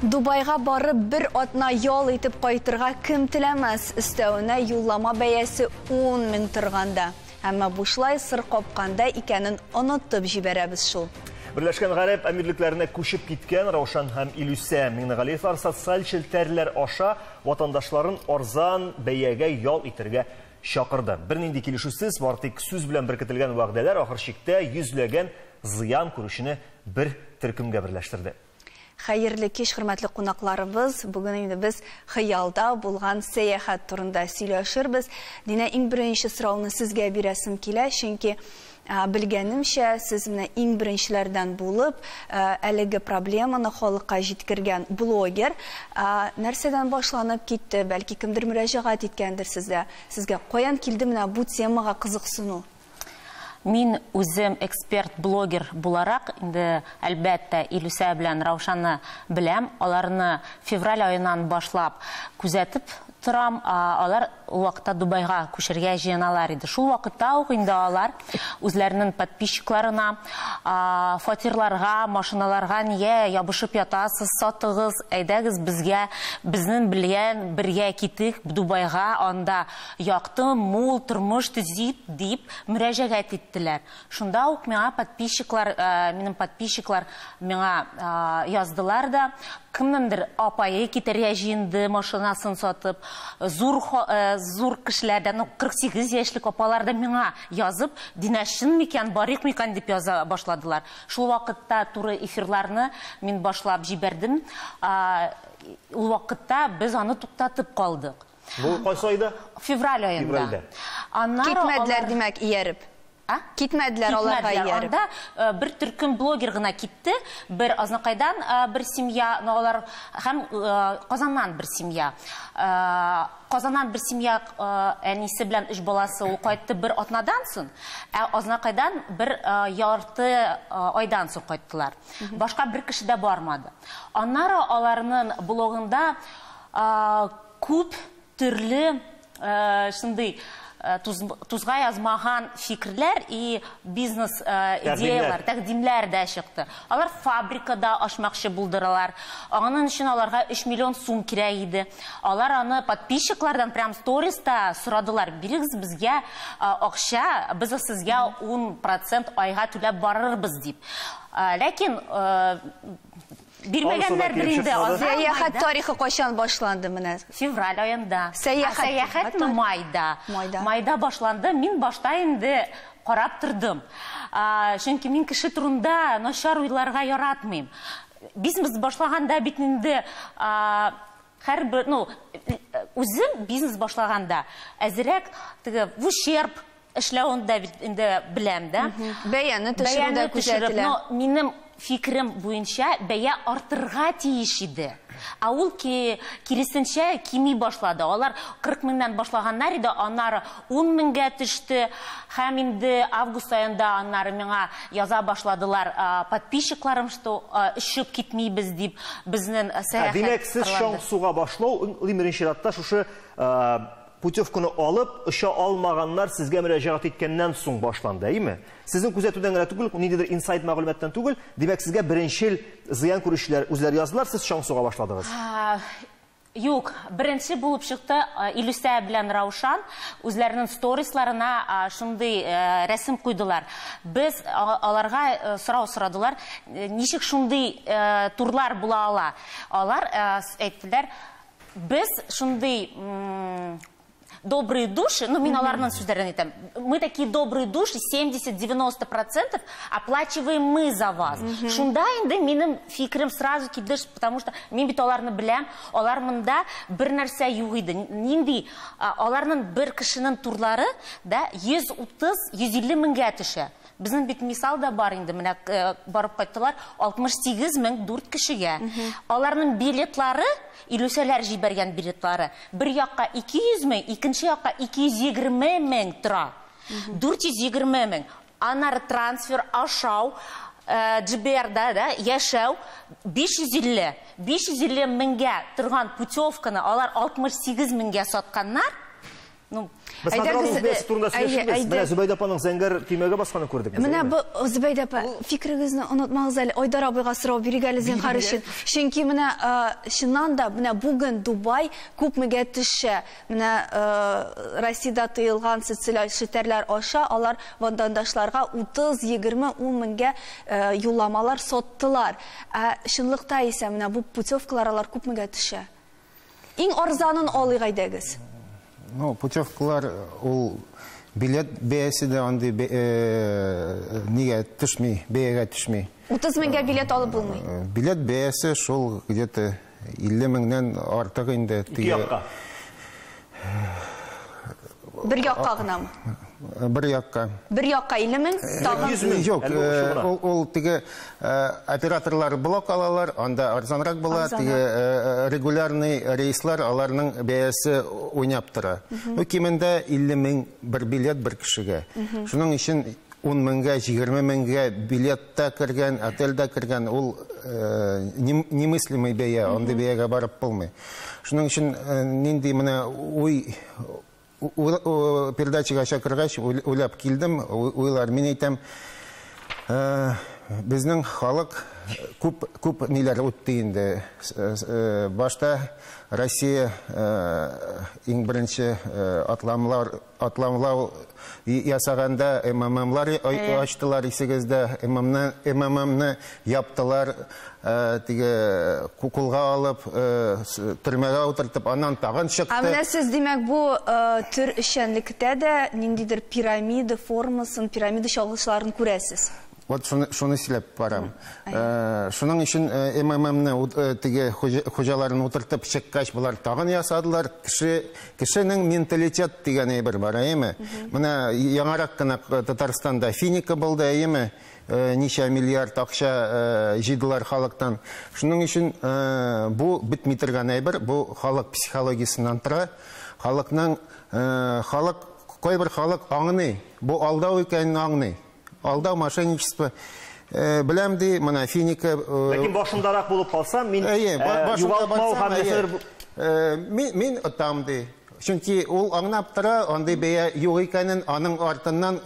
Дубайга барып bir атна ял итеп кайтырга кем теләмәс, өстәвенә юллама бәясе 10 мең торганда. Әмма бушлай сыр капканда икәнен онытып җибәрәбез шул. Берләшкән Гарәп әмирлекләренә күчеп киткән Раушан һәм Илүсә Миңнегалиевлар социаль челтәрләр аша ватандашларын арзан бәягә ял итәргә чакырды. Бернинди килешүсез, бар тик сүз белән беркетелгән вәгъдәләр ахыр чиктә йөзләгән зыян күрүшене бер төркемгә берләштерде. Хәерле кич, хөрмәтле кунакларыбыз. Бүген инде без хыялда булган сәяхәт турында сөйләшербез. Динә, иң беренче сорауны сезгә бирәсем килә, чөнки белгәнемчә, сез менә иң беренчеләрдән булып, әлеге проблеманы халыкка җиткергән блогер. Нәрсәдән башланып китте? Бәлки кемдер мөрәҗәгать иткәндер сезгә. Сезгә каян килде менә бу темага кызыксыну? Мин үзем эксперт-блогер буларак, инде әлбәттә Илүсә белән Раушанны беләм. Аларны февраль айынан башлап күзәтеп торам. Алар вакытта Дубайга күчәргә җыеналар иде. Шул вакытта ук инде алар үзләренең подписчикларына фатирларга, машиналарга нигә ябышып ятасыз, сатыгыз, әйдәгез безгә, безнең белән бергә китик Дубайга, анда якты, мул тормыш төзип дип мөрәҗәгать иттеләр. Шунда ук миңа подписчиклар, минем подписчиклар миңа яздылар да, кемнеңдер апайы китәргә җыенды машинасын сатып, зур кешеләрдән 48 яшьлек апалар да миңа язып, динәшин микән, барык микән дип яза башладылар. Шул вакытта туры эфирларны мин башлап җибәрдем. Ул вакытта без аны туктатып калдык. Бу кайсы айда? Февраль аенда. Китмәделәр димәк ияреп. Китмәделәр аларга ияреп. Анда бер төркем блогер гына китте, бер Азнакайдан бер семья, алар һәм Казаннан бер семья. Казаннан бер семья әнисе белән 3 баласы ул кайтты бер атнадан соң, Азнакайдан бер ярты айдан соң кайттылар. Башка бер кеше дә бармады. Аннары аларның блогында күп төрле шундый тузга язмаган фикрләр и бизнес идеялар, тәкъдимләр дә чыкты. Алар фабрикада ашмакчы булдыралар. Аның өчен аларга 3 миллион сум кирәк иде. Алар аны подписчиклардан прям сториста сорадылар. Бирегез безгә акча, без сезгә 10% айга түләп барырбыз дип. Ләкин бирмәгәннәрдер инде. Сәяхәт тарихы кайчан башланды менә? Февраль аенда. Сәяхәт майда. Майда башланды. Мин башта инде карап тордым. Чөнки мин кеше турында начар уйларга яратмыйм. Бизнес башлаганда бит инде һәрбер, үзем бизнес башлаганда әзрәк в ущерб эшләвен дә инде беләм дә. Бәяне төшерүдә күзәтелә. Минем фикрем буенча бәя артырга тиеш иде. Ул киресенчә кими башлады. Алар 40 меңнән башлаганнар иде, аннары 10 меңгә төште. Һәм инде август аенда аннары миңа яза башладылар. Подписчикларым, что ишеп китмибез дип, безнең сәяхәт. Димәк, сез Шаңсуга башлау, беренче чиратта шушы путевканы алып, ұша алмағаннар сезгә мөрәҗәгать иткәннән соң башланды, әйме? Сезнең күзәтүдән генә түгел, ниндидер инсайд мәгълүматтан түгел, димәк, сезгә беренчел зыян күрүчеләр үзләре яздылар, сез Шаңсуга башладыгыз. Юк, беренче булып чыкты Илүсә белән Раушан үзләренең сторисларына шундый рәсем куйдылар. Без аларга сорау сорадылар, ничек шундый турлар була ала? Алар әйттеләр, без шундый добрые души, мин аларның сүзләрен әйтәм. Мы такие добрые души, 70-90% оплачиваем мы за вас. Шунда инде минем фикрем сразу килде, потому что мин бит аларны беләм, алар монда бер нәрсә юк иде. Нинди аларның бер кешенең турлары да 130-150 меңгә төшә. Безнең бит мисал да бар инде, менә барып кайттылар 68 мең 4 кешегә. Аларның билетлары, Илүсәләр җибәргән билетлары, бер якка 200 мең, икенче якка 220 мең тора. 420 мең. Аннары трансфер, ашау, җибәрдә, яшәү 550 меңгә торган путевканы алар 68 меңгә сатканнар. Biz hazır турында сөйлешебез. Менә Зөбәйдә апаның зәңгәр көймәгә басканын күрдек. Менә бу Зөбәйдә апа, фикрегезне онытмагыз әле. Айдар абыйга сорау бирик әле зинһар өчен. Чөнки менә чыннан да менә бүген Дубай күпмегә төшә. Менә Россиядә тыелган социаль челтәрләр аша алар ватандашларга 30-20 меңгә юлламалар соттылар. Чынлыкта исә менә бу путевкалар алар күпмегә төшә. Иң арзанын алыйк әйдәгез. Путевкалар ул билет бәясе дә андый нигә төшми, бәягә төшми. 30 меңгә билет алып булмый. Билет бәясе шул где-то 50 меңнән артык инде. Ике якка. Бер якка гынамы? Бер якка. Бер якка 50 мең, тагын Юк, ул теге операторлар блок алалар, анда арзанрак була, теге регулярный рейслар аларның бәясе уйнап тора. Кимендә 50 мең бер билет бер кешегә. Шуның өчен 10 меңгә, 20 меңгә билетта кергән, отельдә кергән, ул немыслимый бәя, андый бәягә барып булмый. Шуның өчен нинди менә передачага чакыргач уйлап килдем, уйлар, мин әйтәм, безнең халык күп ниләр үтте инде. Башта Россия иң беренче атламлау ясаганда МММлар ачтылар исегездә, МММны яптылар, теге кукулга алып, төрмәгә утыртып, аннан тагын чыкты. Менә сез димәк бу төр эшчәнлектә дә ниндидер пирамида формасын, пирамида чагылышларын күрәсез. Вот шуны сөйләп барам. Шуның өчен МММны теге хуҗаларын утыртып чыккач, булар тагын ясадылар. Кешенең менталитет дигән әйбер бар, әйме? Менә яңарак кына Татарстанда финика булды, әйме? Ничә миллиард акча җыйдылар халыктан. Шуның өчен бу битми торган әйбер, бу халык психологиясеннән тора. Кайбер халык аңлый, бу алдау икәнен аңлый. Алдау, мошенничество. Беләм ди, менә финика... Ләкин башындарак булып калсам, мин югалтмау һәм нәсер... Мин отам ди. Чөнки ул аңлап тора, андый бәя юк икәнен, аның артыннан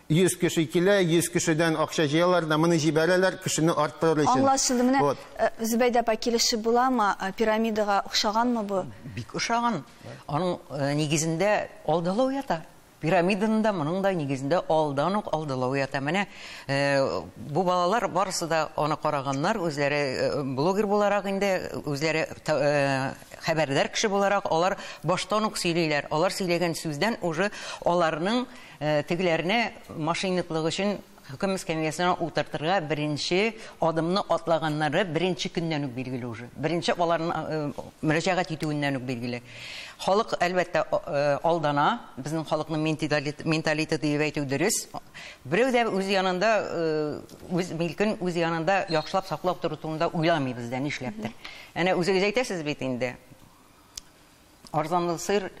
100 кеше килә, 100 кешедән акча җыялар да, моны җибәрәләр, кешене арттырыр өчен. Аңлашылды. Менә Зөбәйдә апа килешеп буламы? Пирамидага охшаганмы бу? Бик охшаган. Аның нигезендә алдалау ята. Пирамиданың да, моның да нигезендә алдан ук алдалау ята. Менә бу балалар барысы да аны караганнар, үзләре блогер буларак инде, үзләре хәбәрдар кеше буларак, алар баштан ук сөйлиләр. Алар сөйләгән сүздән уже аларның тегеләрне машиниклык өчен хөкем мәскәмиясенә утыртырга беренче адымны атлаганнары беренче көннән үк билгеле уже. Беренче аларның мөрәҗәгать итүеннән үк билгеле. Халык әлбәттә алдана, безнең халыкның менталитеты дип әйтү дөрес. Берәү дә үз янында, үз милкен үз янында яхшылап саклап тору турында уйламый бездән нишләптер. Әнә үзегез әйтәсез бит инде. Арзанлы сыр,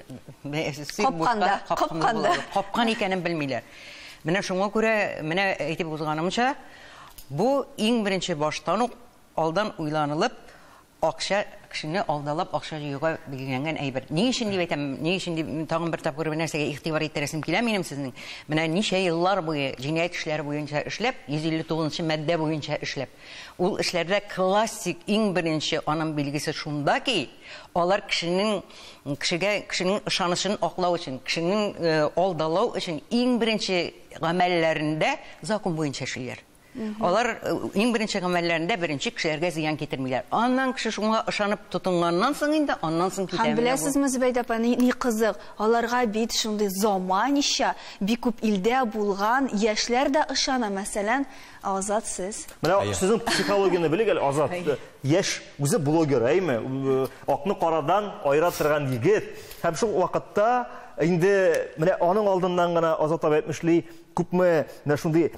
капкан икәнен белмиләр. Менә шуңа күрә, менә әйтеп узганымча, бу иң беренче баштан ук алдан уйланылып, акча кешене алдалап акча җыюга билгеләнгән әйбер. Ни өчен дип әйтәм, ни өчен дип тагын бер тапкыр бер нәрсәгә игътибар итәрәсем килә минем сезнең. Менә ничә еллар буе җинаять эшләре буенча эшләп, 159-нчы маддә буенча эшләп. Ул эшләрдә классик иң беренче аның билгесе шунда ки, алар кешенең ышанычын аклау өчен, кешенең алдалау өчен иң беренче гамәлләрендә закон буенча эшләр. Алар иң беренче гамәлләрендә беренче кешеләргә зыян китермиләр. Аннан кеше шуңа ышанып тотынганнан соң инде, аннан соң китәме. Һәм беләсезме, Зөбәйдә апа, ни кызык, аларга бит шундый заманча, бик күп илдә булган яшьләр дә ышана, мәсәлән, Азат сез. Менә сезнең психологияны белик әле, Азат. Яшь үзе блогер, әйме? Акны карадан айыра торган егет. Һәм шул вакытта инде менә аның алдыннан гына Азат абый әйтмешли, күпме менә шундый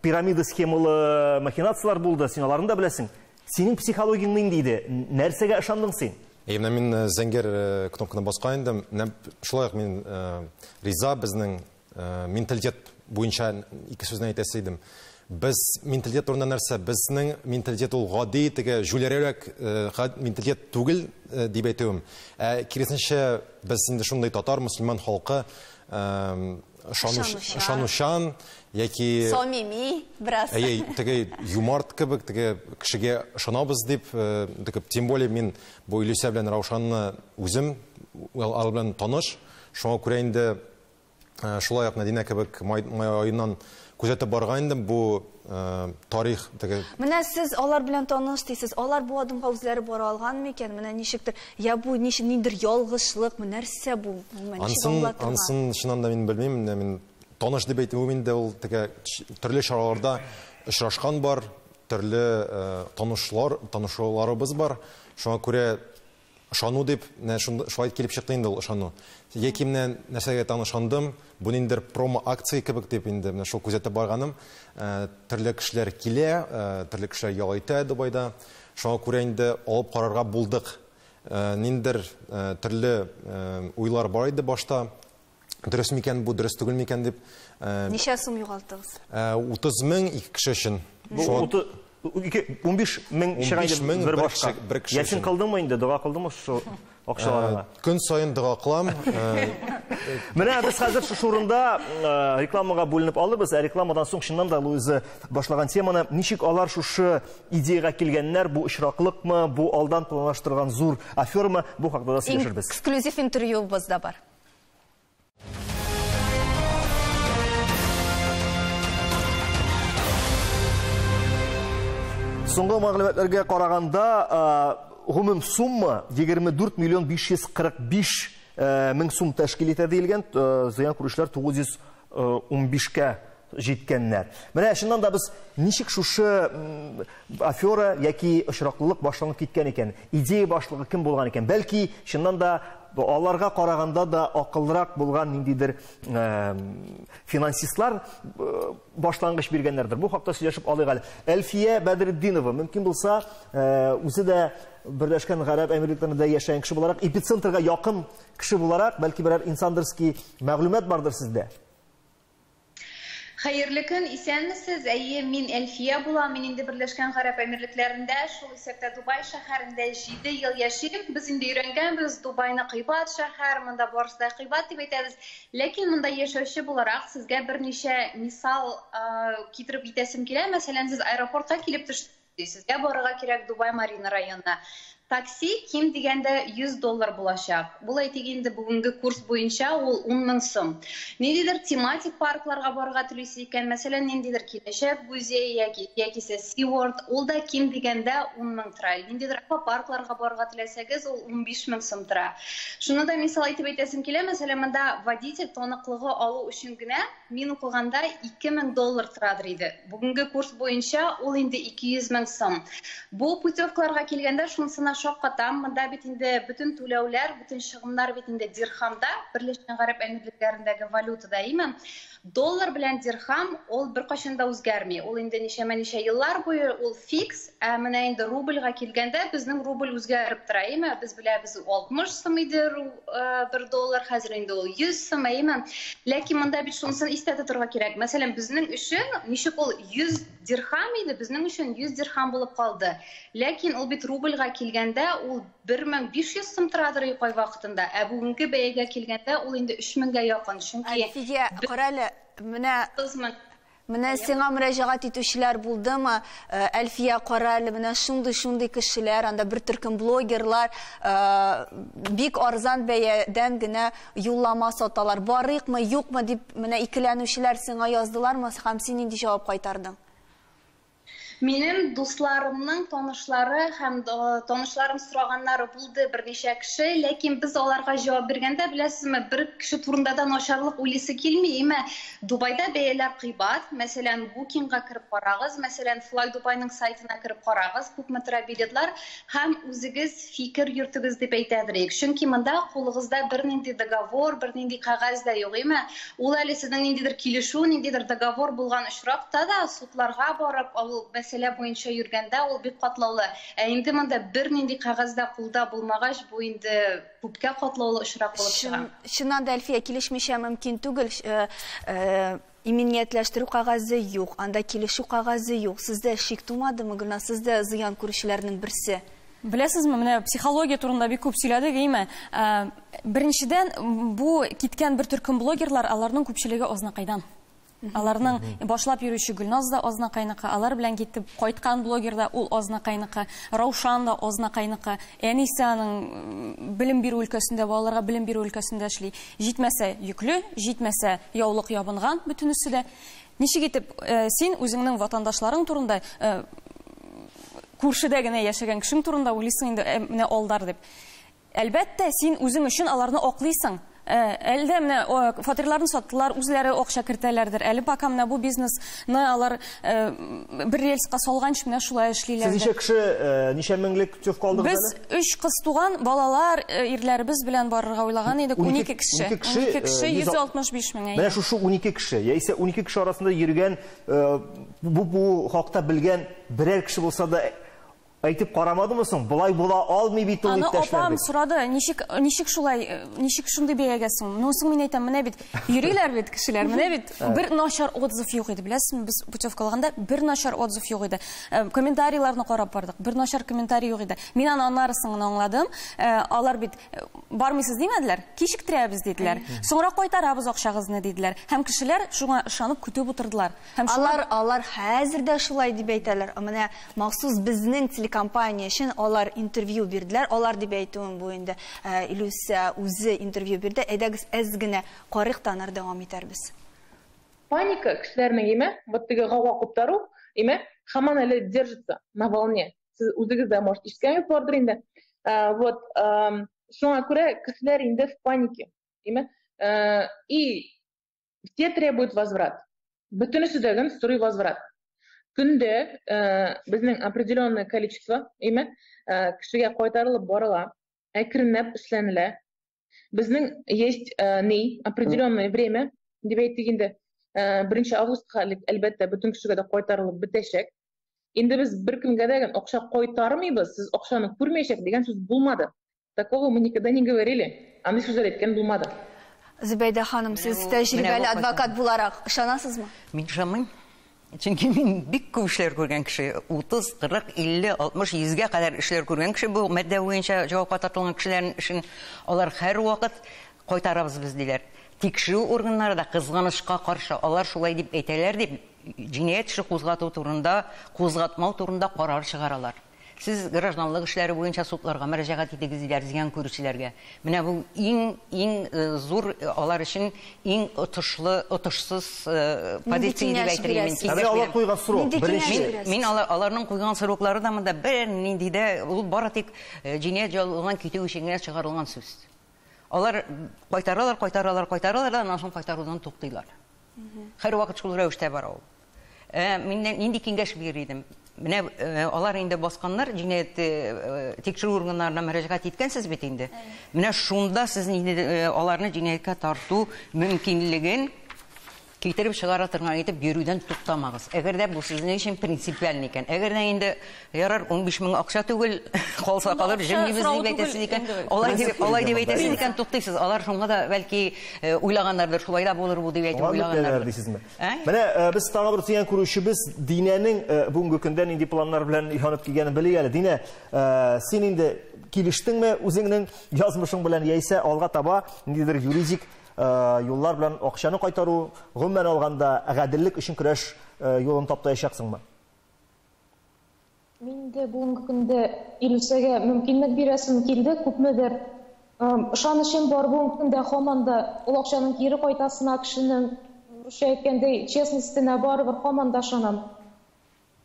пирамида схемалы махинациялар булды, син аларын да беләсең. Синең психологияң нинди иде? Нәрсәгә ышандың син? Менә мин зәңгәр кнопканы баскан идем. Шулай ук мин риза безнең менталитет буенча ике сүзне әйтәсе идем. Без менталитет турында нәрсә? Безнең менталитет ул гади, теге җүләрерәк менталитет түгел дип әйтәм. Киресенчә, без инде шундый татар, мөселман халкы шанушан, яки Самими, брас. Теге юморт кебек, теге кешегә ышанабыз дип, тем более мин бу Илюся белән Раушанны үзем алар белән таныш. Шуңа күрә инде шулай ук Мәдинә кебек май аеннан күзәтеп барган идем бу тарих теге. Менә сез алар белән таныштыйсыз. Алар бу адымга үзләре бара алганмы икән? Менә ничектер, я бу ниндер ялгышлык, нәрсә бу? Ансын чыннан да мин белмим, мин таныш дип әйтәм, инде ул теге төрле чараларда очрашкан бар, төрле танышуларыбыз бар. Шуңа күрә ышану дип, шулай килеп чыкты инде ул ышану. Яки менә нәрсәгә танышандым, бу ниндер промо акция кебек дип инде менә шул күзәтеп барганым. Төрле кешеләр килә, төрле кешеләр ял итә Дубайда. Шуңа күрә инде алып карарга булдык. Ниндер төрле уйлар бар иде башта. Дөрес микән бу, дөрес түгел микән дип. Ничә сум югалтыгыз? 30 мең 2 кеше өчен. 15 мең шагыйрь бер башка. Ясин кылдыңмы инде, дуга кылдыңмы шу акчаларга? Көн сайын дуга кылам. Менә без хәзер шу урында рекламага бүленеп алырбыз. Рекламадан соң чыннан да Луиза башлаган теманы, ничек алар шушы идеяга килгәннәр, бу очраклыкмы, бу алдан планлаштырган зур аферма, бу хакта да сөйләшербез. Эксклюзив интервьюбыз да бар. Соңгы мәгълүматларга караганда, гомум сумма 24 миллион 545 мең сум тәшкил итә диелгән, зыян күрүчләр 915-кә җиткәннәр. Менә шуннан да без ничек шушы афера яки очраклылык башланып киткән икән, идея башлыгы кем булган икән? Бәлки шуннан да аларга караганда да акылрак булган ниндидер финансистлар башлангыч биргәннәрдер. Бу хакта сөйләшеп алыйк әле. Әлфия Бәдретдинова, мөмкин булса, үзе дә Берләшкән Гарәп Әмирлекләрендә яшәгән кеше буларак, эпицентрга якын кеше буларак, бәлки берәр инсандырский мәгълүмат бардыр сездә. Хәерле көн, исәнмесез? Әйе, мин Әлфия булам. Мин инде Берләшкән Гарәп Әмирлекләрендә, шул исәптә Дубай шәһәрендә 7 ел яшим. Без инде өйрәнгәнбез Дубайны кыйбат шәһәр, монда барысы да кыйбат дип әйтәбез. Ләкин монда яшәүче буларак сезгә берничә мисал китереп итәсем килә. Мәсәлән, сез аэропортка килеп төштегез. Сезгә барырга кирәк Дубай Марина районына. Такси ким дигәндә $100 булачак. Бу әйтик инде бүгенге курс буенча ул 10 мең сум. Ниндидер тематик паркларга барырга телисез икән, мәсәлән, ниндидер киләчәк музей яки SeaWorld, ул да ким дигәндә 10 мең тора. Ниндидер паркларга барырга теләсәгез, ул 15 мең сум тора. Шуны да мисал итеп әйтәсем килә, мәсәлән, монда водитель таныклыгы алу өчен генә мин укыганда $2000 торадыр иде. Бүгенге курс буенча ул инде 200 мең сум. Бу путевкаларга килгәндә шунысына шаккатам, монда бит инде бүтән түләүләр, бүтән чыгымнар бит инде дирхамда, Берләшкән Гарәп Әмирлекләрендәге валютада, әйме? Доллар белән дирхам ул беркайчан да үзгәрми. Ул инде ничә еллар буе ул фикс, менә инде рубльга килгәндә безнең рубль үзгәреп тора, әйме? Без беләбез 60 сум иде $1, хәзер инде ул 100 сум, әйме? Ләкин монда бит шунысын истә тотырга кирәк. Мәсәлән, безнең өчен ничек ул 100 дирхам иде, безнең өчен 100 дирхам булып калды. Ләкин ул бит рубльга килгәндә ул 1500 сум торадыр кай вакытында. Ә бүгенге бәягә килгәндә ул инде 3000-гә якын. Чөнки Әлфия, менә сиңа мөрәҗәгать итүчеләр булдымы? Әлфия, каралы, менә шундый кешеләр, анда бер төркем блогерлар бик арзан бәядән генә юллама саталар. Барыйкмы, юкмы дип менә икеләнүчеләр сиңа яздылармы? Һәм син нинди җавап кайтардың? Минем дусларымның танышлары һәм танышларым сораганнары булды берничә кеше, ләкин без аларга җавап биргәндә, беләсезме, бер кеше турында да начарлык уйлыйсы килми, әйме? Дубайда бәяләр кыйбат, мәсәлән, Bookingга кирип карагыз, мәсәлән, Fly Dubaiның сайтына кирип карагыз, күпме тора билетлар, һәм үзегез фикер йөртегез дип әйтәдер. Чөнки монда кулыгызда бернинди договор, бернинди кагаз да юк, әйме? Ул әле сезнең ниндидер килешү, ниндидер договор булган очракта да судларга барып, ул мәсьәлә буенча йөргәндә ул бик катлаулы. Ә инде монда бернинди кагазда кулда булмагач, бу инде күпкә катлаулы очрак булып чыга. Чыннан да Әлфия, килешмичә мөмкин түгел. иминиятләштерү кагазы юк, анда килешү кагазы юк. Сездә шик тумадымы гына, сездә зыян күрүчеләрнең берсе? Беләсезме, менә психология турында бик күп сөйләдек, әйме? Беренчедән, бу киткән бер төркем блогерлар, аларның күпчелеге азнакайдан. Аларның башлап йөрүче Гөлназ да азнакайныкы, алар белән китеп кайткан блогер да ул азнакайныкы, Раушан да азнакайныкы, Әнисаның белем бирү өлкәсендә, балаларга белем бирү өлкәсендә эшли. Җитмәсә юклы, җитмәсә яулык ябынган бөтенесе дә. Ничек итеп син үзеңнең ватандашларың турында, күршедә генә яшәгән кешең турында уйлыйсың инде, менә алдар дип. Әлбәттә, син үзең өчен аларны аклыйсың. Әлдә менә фатирларын саттылар, үзләре акча кертәләрдер. Әле пока менә бу бизнесны алар бер рельска салганч менә шулай эшлиләр. Сез ничә кеше, ничә меңлек путевка алдыгыз әле? Без 3 кыз туган, балалар, ирләребез белән барырга уйлаган идек. 12 кеше. 12 кеше 165 мең. Менә шу 12 кеше, яисә 12 кеше арасында йөргән, бу хакта белгән берәр кеше булса да әйтеп карамадымы соң? Булай була алмый бит ул иптәшләр. Апам сорады, ничек шулай, ничек шундый бәягәсең? Монысын мин әйтәм, менә бит йөриләр бит кешеләр, менә бит бер начар отзыв юк иде, беләсезме? Без путевка алганда бер начар отзыв юк иде. Комментарийларны карап бардык, бер начар комментарий юк иде. Мин аны аннарысын аңладым. Алар бит бармыйсыз димәделәр, кичектерәбез диделәр. Соңра кайтарабыз акчагызны диделәр. Һәм кешеләр шуңа ышанып көтеп утырдылар. Һәм алар хәзер дә шулай дип әйтәләр. Менә махсус безнең компания өчен алар интервью бирделәр. Алар дип әйтүем бу инде Илюся үзе интервью бирде. Әйдәгез әз генә карык таныр дәвам итәрбез. Паника кешеләрнең име, вот теге гава куптару, име, һаман әле держится на волне. Сез үзегез дә может ишеткән бардыр инде. Вот шуңа күрә кешеләр инде в панике, име, и все требуют возврат. Бөтенесе дә сорый возврат. Күндә безнең определенное количество, име, кешегә кайтарылып барыла, әкренләп эшләнелә. Безнең есть определенное время, дип әйтик инде, 1 августка әлбәттә бөтен кешегә дә кайтарылып бетәчәк. Инде без беркемгә дә акча кайтармыйбыз, сез акчаны күрмәячәк дигән сүз булмады. Такого мы никогда не говорили. Аны сүзләр әйткән булмады. Зөбәйдә ханым, сез тәҗрибәле адвокат буларак ышанасызмы? Мин ышанмыйм. Чөнки мин бик күп эшләр күргән кеше, 30, 40, 50, 60, 100гә кадәр эшләр күргән кеше, бу матдә буенча җавапка тартылган кешеләрнең эшен алар һәр вакыт кайтарабыз без диләр. Тикшерү органнары да кызганычка каршы алар шулай дип әйтәләр дип җинаять эше кузгату турында, кузгатмау турында карар чыгаралар. Сез гражданлык эшләре буенча судларга мөрәҗәгать итегез диләр зыян күрүчеләргә. Менә бу иң зур алар өчен иң отышсыз позиция дип әйтергә мөмкин. Алар куйган срок беренче. Мин аларның куйган сроклары да монда бер нинди дә ул бары тик җинаять җайланган китү өчен генә чыгарылган сүз. Алар кайтаралар да аннан соң кайтарудан туктыйлар. Һәр вакыт шул рәвештә бара ул. Мин нинди киңәш бирдем? Менә алар инде басканнар, җинаять тикшерү органнарына мөрәҗәгать иткәнсез бит инде. Менә шунда сез аларны җинаятькә тарту мөмкинлеген китереп чыгара торган итеп йөрүдән туктамагыз. Әгәр дә бу сезнең өчен принципиаль икән. Әгәр дә инде ярар 15 мең акча түгел, калса калыр, җиңгибез дип әйтәсез икән. Алай дип әйтәсез икән, туктыйсыз. Алар шуңа да бәлки уйлаганнардыр, шулай да булыр бу дип әйтеп уйлаганнар. Менә без тагы бер тигән күрүчебез Динәнең бүгенге көндә нинди планнар белән янып килгәнен белик әле. Динә, син инде килештеңме үзеңнең язмышың белән яисә алга таба ниндидер юридик юллар белән акчаны кайтару, гомумән алганда гаделлек өчен көрәш юлын таптаячаксыңмы? Мин дә бүгенге көндә Илюсәгә мөмкинлек бирәсем килде, күпмедер ышанычым бар бүгенге көндә һаман да ул акчаның кире кайтасына кешенең әйткәндәй честностена барыбер һаман да ышанам.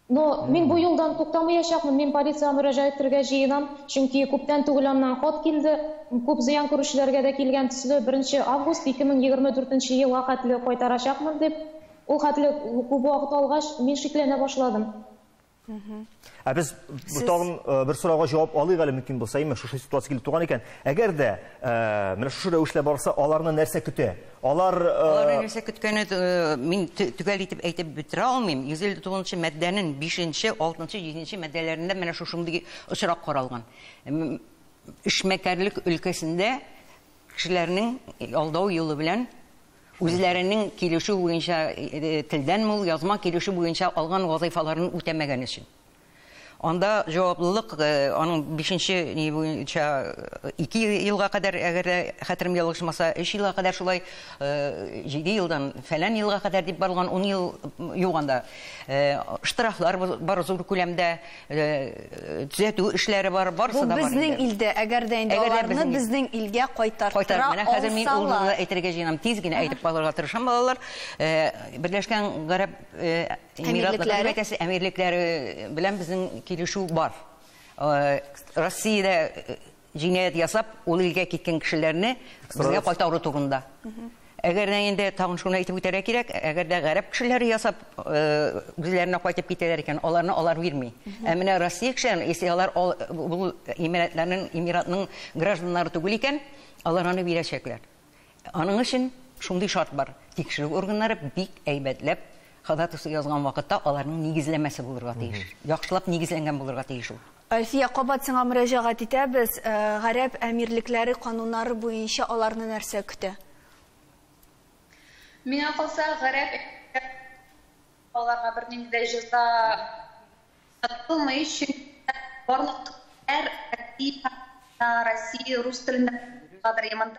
Но мин бу юлдан туктамаячакмын, мин полициягә мөрәҗәгать итәргә җыенам, чөнки күптән түгел аннан хат килде, күп зыян күрүчеләргә дә килгән төсле 1 август 2024 елга хәтле кайтарачакмын дип, ул хәтле күп вакыт алгач, мин шикләнә башладым. Без тагын бер сорауга җавап алыйк әле мөмкин булса, имеш шушы ситуация килеп туган икән. Әгәр дә менә шушы рәвешле барса, аларны нәрсә көтә? Алар нәрсә көткәне мин төгәл итеп әйтеп бетерә алмыйм. 159 маддәнең 5-нче, 6-нчы, 7-нче маддәләрендә менә шушындый очрак каралган. Эшмәкәрлек өлкәсендә кешеләрнең алдау юлы белән Үзләренең килешү буенча телдән мул язма килешү буенча алган вазыйфаларын үтәмәгән өчен. Анда җаваплылык аның 5-нче ни буенча 2 елга кадәр, әгәр хәтерем ялгышмаса, 3 елга кадәр шулай 7 елдан фәлән елга кадәр дип барылган 10 ел юганда штрафлар бар зур күләмдә, төзәтү эшләре бар, барысы да бар. Бу безнең илдә, әгәр дә инде аларны безнең илгә кайтартыра алсалар. Хәзер мин ул әйтергә җыенам, тиз генә әйтеп калырга тырышам, балалар. Берләшкән Гарәп Әмирлекләре белән безнең килешү бар. Россиядә җинаять ясап, ул илгә киткән кешеләрне безгә кайтару турында. Әгәр дә инде тагын шуны әйтеп үтәргә кирәк, әгәр дә Гарәп кешеләре ясап үзләренә кайтып китәләр икән, аларны алар бирми. Ә менә Россия кешеләре, если алар бу Эмиратның гражданнары түгел икән, алар аны бирәчәкләр. Аның өчен шундый шарт бар. Тикшерү органнары бик әйбәтләп ходатайство язган вакытта аларның нигезләмәсе булырга тиеш. Яхшылап нигезләнгән булырга тиеш ул. Әлфия, кабат сиңа мөрәҗәгать итәбез. Гарәп әмирлекләре кануннары буенча аларны нәрсә көтә? Миңа калса, Гарәп аларга бер нинди дә җәза тотылмый, чөнки барлык Россия рус телендә кадәр яманда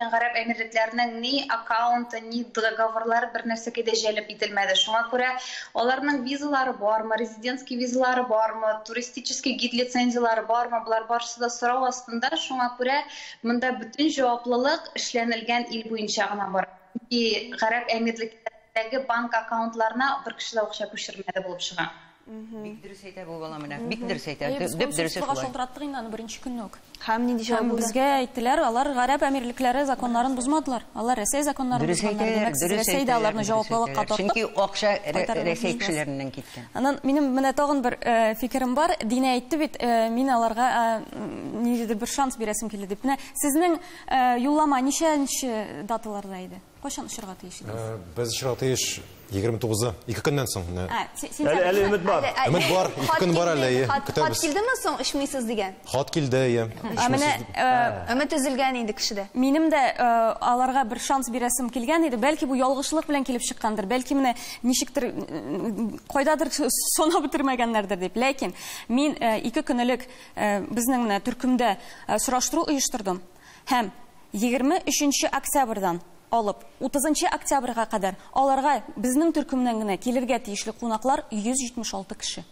Гарәп әмирлекләренең ни аккаунты, ни договорлар бер нәрсәгә дә җәлеп ителмәде. Шуңа күрә аларның визалары бармы, резидентский визалары бармы, туристический гид лицензиялары бармы, булар барысы да сорау астында. Шуңа күрә монда бөтен җаваплылык эшләнелгән ил буенча гына бар. Гарәп әмирлекләрендәге банк аккаунтларына бер кеше дә акча күчермәде булып чыга. Бик дөрес әйтә бу бала менә. Бик дөрес әйтә. Дип дөрес шулай. Шалтыраттык инде аны беренче көнне үк. Һәм нинди җавап булды? Безгә әйттеләр, алар Гарәп әмирлекләре законнарын бузмадылар. Алар Рәсәй законнарын бузганнар. Димәк, Рәсәйдә аларны җаваплылыкка тарттык. Чөнки акча Рәсәй кешеләреннән киткән. Аннан минем менә тагын бер фикерем бар. Динә әйтте бит, мин аларга ниндидер бер шанс бирәсем килде дип. Менә сезнең юллама ничәнче даталарда иде? Кашан очырга тиеш идегез? Без очырга тиеш 29-ы, 2 көннән соң. Әле өмет бар. Өмет бар, 2 көн бар әле. Хат килдеме соң, ишмисез дигән? Хат килде, я. Өмет өзелгән инде кешедә. Минем дә аларга бер шанс бирәсем килгән иде. Бәлки бу ялгышлык белән килеп чыккандыр. Бәлки менә ничектер кайдадыр сона бетермәгәннәрдер дип. Ләкин мин 2 көнлек безнең менә төркемдә сораштыру оештырдым. Һәм 23 октябрьдан алып 30 октябрьгә кадәр аларга безнең төркемнән генә килергә тиешле кунаклар 176 кеше.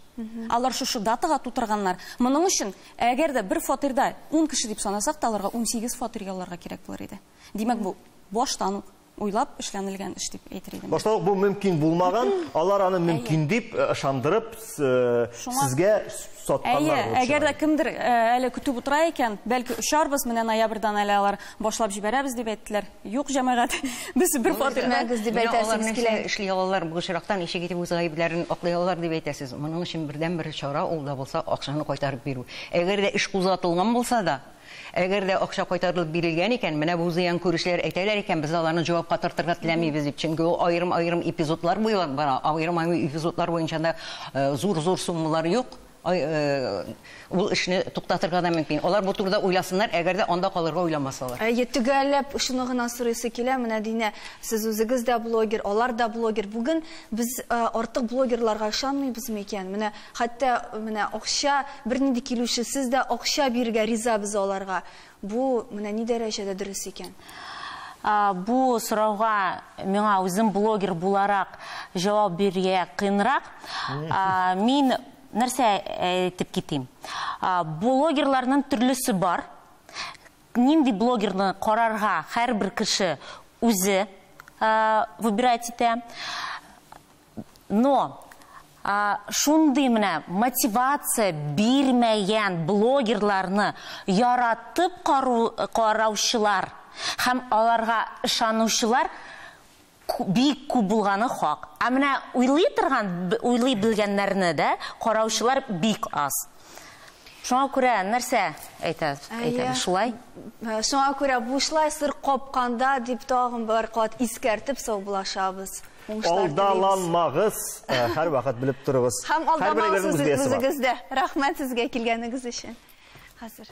Алар шушы датага тутырганнар. Моның өчен әгәр дә бер фатирда 10 кеше дип санасак та аларга 18 фатир ялларга кирәк булыр иде. Димәк, бу баштан уйлап эшләнелгән эш дип әйтер идем. Баштан бу мөмкин булмаган, алар аны мөмкин дип ышандырып сезгә сатканнар. Әгәр дә кемдер әле көтүп утыра икән, бәлки очарбыз менә ноябрьдан әле алар башлап җибәрәбез дип әйттеләр. Юк, җәмәгать, без бер фатирмәгез дип әйтәсез килә. Эшли алалар, бу очрактан ишек итеп үз гаепләрен аклый алалар дип әйтәсез. Моның өчен бердән-бер чара ул да булса акчаны кайтарып бирү. Әгәр дә эш кузгатылган булса да, әгәр дә акча кайтарылып бирелгән икән, менә бу зыян күрешләр әйтәләр икән, без аларны җавапка тартырга теләмибез дип. Чөнки ул аерым эпизодлар буйлап бара, аерым эпизодлар буенча да зур суммалар юк. Ул эшне туктатырга да мөмкин. Алар бу турыда уйласыннар, әгәр дә анда калырга уйламасалар. Төгәлләп шуны гына сорыйсы килә, менә Динә, сез үзегез дә блогер, алар да блогер. Бүген без артык блогерларга ышанмыйбызмы икән? Менә хәтта менә акча бернинди килүчесез дә акча бирергә ризабыз аларга. Бу менә ни дәрәҗәдә дөрес икән? Бу сорауга миңа үзем блогер буларак җавап бирергә кыенрак. Мин нәрсә әйтеп китим. Блогерларның төрлесе бар. Нинди блогерны карарга һәрбер кеше үзе выбирать итә. Но шундый менә мотивация бирмәгән блогерларны яратып караучылар һәм аларга ышанучылар бик күп булганы хак. Менә уйлый белгәннәрне дә караучылар бик аз. Шуңа күрә нәрсә әйтәм шулай? Шуңа күрә бушлай сыр капканда дип тагын бер кат искәртеп саубулашабыз. Алдаланмагыз, һәр вакыт белеп торыгыз. Һәм алдамагыз үзегездә. Рәхмәт сезгә килгәнегез өчен. Хәзер